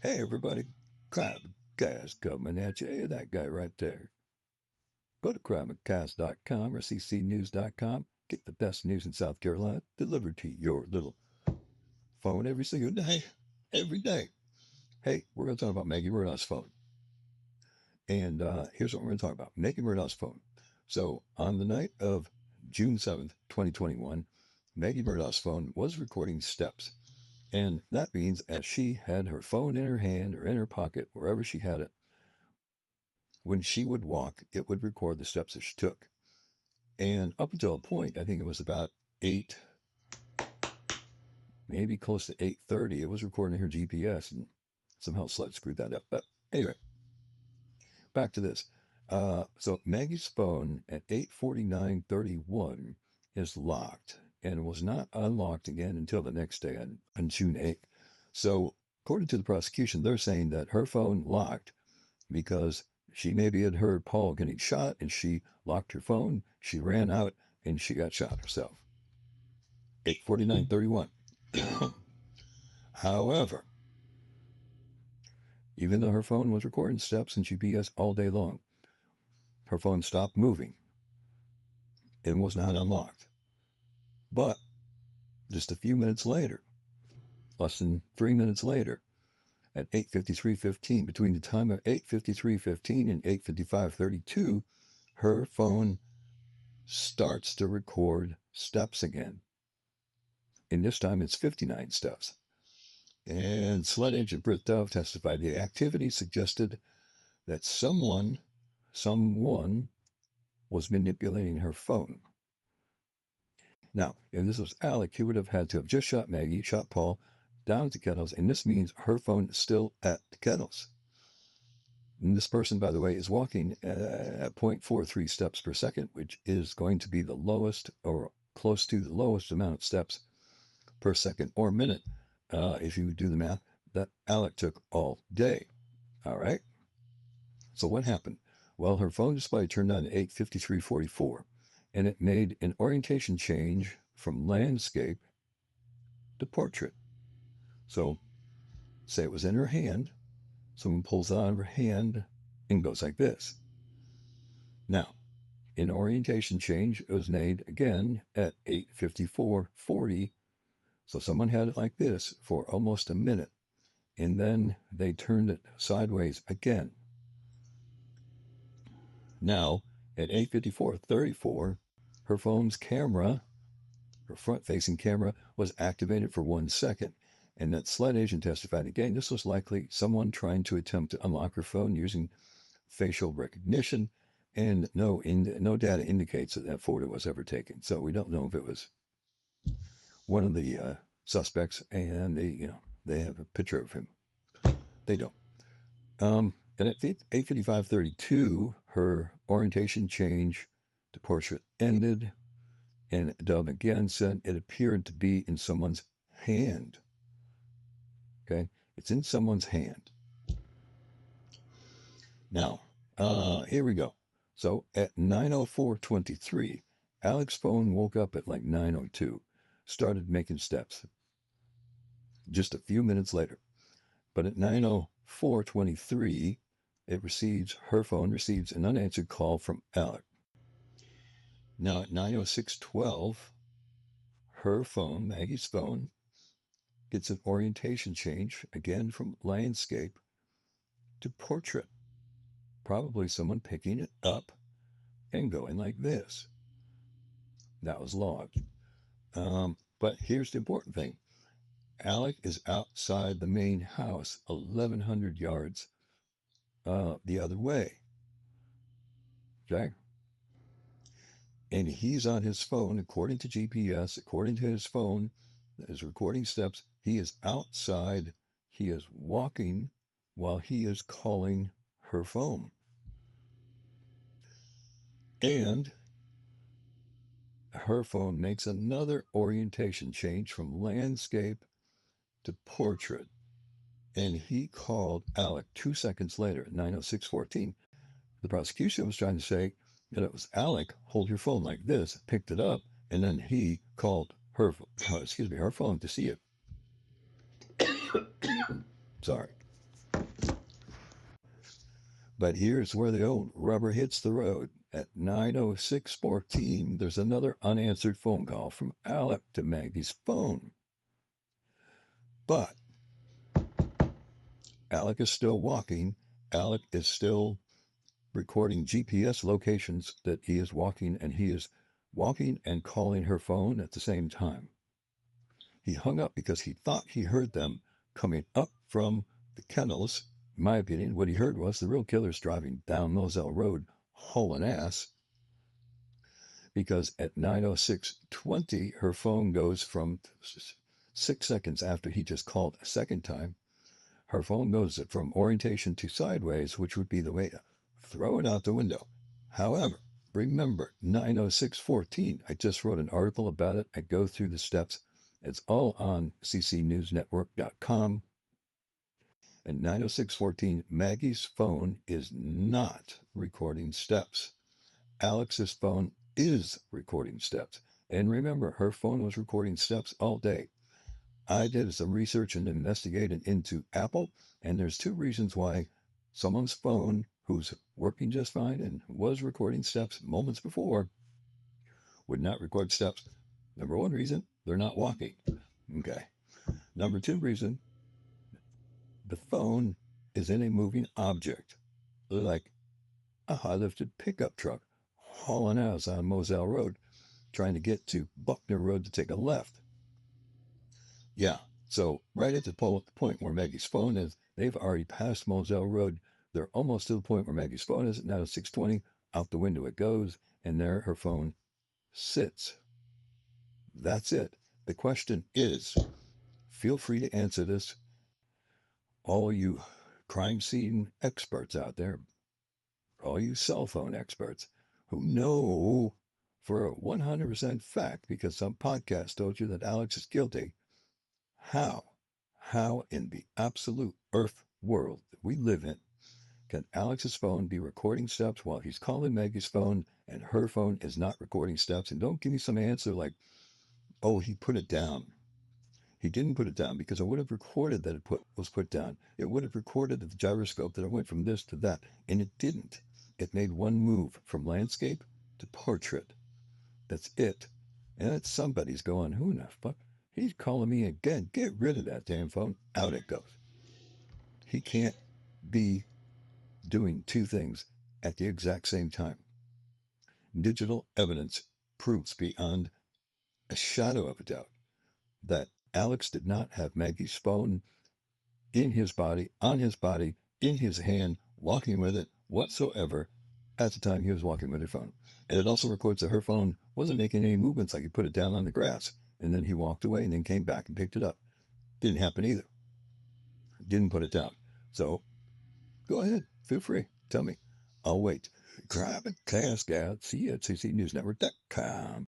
Hey, everybody. Crime Guys coming at you. Hey, that guy right there. Go to crimecast.com or ccnews.com. Get the best news in South Carolina delivered to your little phone every single day. Every day. Hey, we're going to talk about Maggie Murdaugh's phone. And here's what we're going to talk about Maggie Murdaugh's phone. So, on the night of June 7th, 2021, Maggie Murdaugh's phone was recording steps. And that means as she had her phone in her hand or in her pocket, wherever she had it, when she would walk, it would record the steps that she took. And up until a point, I think it was about 8, maybe close to 8:30, it was recording her GPS, and somehow Sled screwed that up. But anyway, back to this. So Maggie's phone at 8:49:31 is locked and was not unlocked again until the next day on June 8th. So according to the prosecution, they're saying that her phone locked because she maybe had heard Paul getting shot and she locked her phone. She ran out and she got shot herself. 8:49:31. However, even though her phone was recording steps and GPS all day long, her phone stopped moving and was not unlocked. But just a few minutes later, less than 3 minutes later, at 8:53:15, between the time of 8:53:15 and 8:55:32, her phone starts to record steps again. And this time it's 59 steps. And SLED agent Britt Dove testified the activity suggested that someone was manipulating her phone. Now, if this was Alec, he would have had to have just shot Maggie, shot Paul, down at the kettles, and this means her phone is still at the kettles. And this person, by the way, is walking at 0.43 steps per second, which is going to be the lowest or close to the lowest amount of steps per second or minute, if you do the math, that Alec took all day. All right. So what happened? Well, her phone display turned on at 8:53:44, and it made an orientation change from landscape to portrait. So, say it was in her hand, someone pulls it out of her hand and goes like this. Now, an orientation change was made again at 8:54:40. So someone had it like this for almost a minute, and then they turned it sideways again. Now, at 8:54:34, her phone's camera, her front-facing camera, was activated for 1 second. And that SLED agent testified again, this was likely someone trying to attempt to unlock her phone using facial recognition, and no data indicates that that photo was ever taken. So we don't know if it was one of the suspects, and they have a picture of him. They don't. And at 8:55:32, her orientation change to portrait ended, and Dove again said it appeared to be in someone's hand. Okay, it's in someone's hand. Now, here we go. So at 9:04:23, Alex's phone woke up at like 9:02, started making steps just a few minutes later. But at 9:04:23, her phone receives an unanswered call from Alex. Now at 9:06:12, her phone, Maggie's phone, gets an orientation change again from landscape to portrait. Probably someone picking it up and going like this. That was logged. But here's the important thing. Alec is outside the main house, 1,100 yards the other way. Okay? And he's on his phone, according to GPS, according to his phone, his recording steps. He is outside. He is walking while he is calling her phone. And her phone makes another orientation change from landscape to portrait. And he called Alec 2 seconds later at 9:06:14. The prosecution was trying to say that it was Alec, hold your phone like this, picked it up, and then he called her phone to see it. Sorry. But here's where the old rubber hits the road. At 9:06:14, there's another unanswered phone call from Alec to Maggie's phone. But Alec is still walking. Alec is still recording GPS locations that he is walking, and he is walking and calling her phone at the same time. He hung up because he thought he heard them coming up from the kennels. In my opinion, what he heard was the real killer's driving down Moselle Road hauling ass, because at 9:06:20, her phone goes from 6 seconds after he just called a second time. Her phone goes from orientation to sideways, which would be the way to throw it out the window. However, remember 9:06:14. I just wrote an article about it. I go through the steps. It's all on ccnewsnetwork.com. At 9:06:14, Maggie's phone is not recording steps. Alex's phone is recording steps. And remember, her phone was recording steps all day. I did some research and investigated into Apple, and there's two reasons why someone's phone who's working just fine and was recording steps moments before would not record steps. Number one reason, they're not walking. Okay. Number two reason, the phone is in a moving object, like a high-lifted pickup truck hauling ass on Moselle Road, trying to get to Buckner Road to take a left. Yeah, so right at the point where Maggie's phone is, they've already passed Moselle Road. They're almost to the point where Maggie's phone is. Now 6:20, out the window it goes, and there her phone sits. That's it. The question is, feel free to answer this. All you crime scene experts out there, all you cell phone experts who know for a 100% fact, because some podcast told you that Alex is guilty, how in the absolute earth world that we live in can Alex's phone be recording steps while he's calling Maggie's phone and her phone is not recording steps? And don't give me some answer like, oh, he put it down. He didn't put it down, because it would have recorded that was put down. It would have recorded the gyroscope that it went from this to that, and it didn't. It made one move from landscape to portrait. That's it. And it's somebody's going, who in the fuck? He's calling me again. Get rid of that damn phone. Out it goes. He can't be doing two things at the exact same time. Digital evidence proves beyond a shadow of a doubt that Alex did not have Maggie's phone in his body, on his body, in his hand, walking with it whatsoever at the time he was walking with her phone. And it also records that her phone wasn't making any movements, like he put it down on the grass and then he walked away and then came back and picked it up. Didn't happen either. Didn't put it down. So go ahead. Feel free. Tell me. I'll wait. Grab a casket. See you at ccnewsnetwork.com.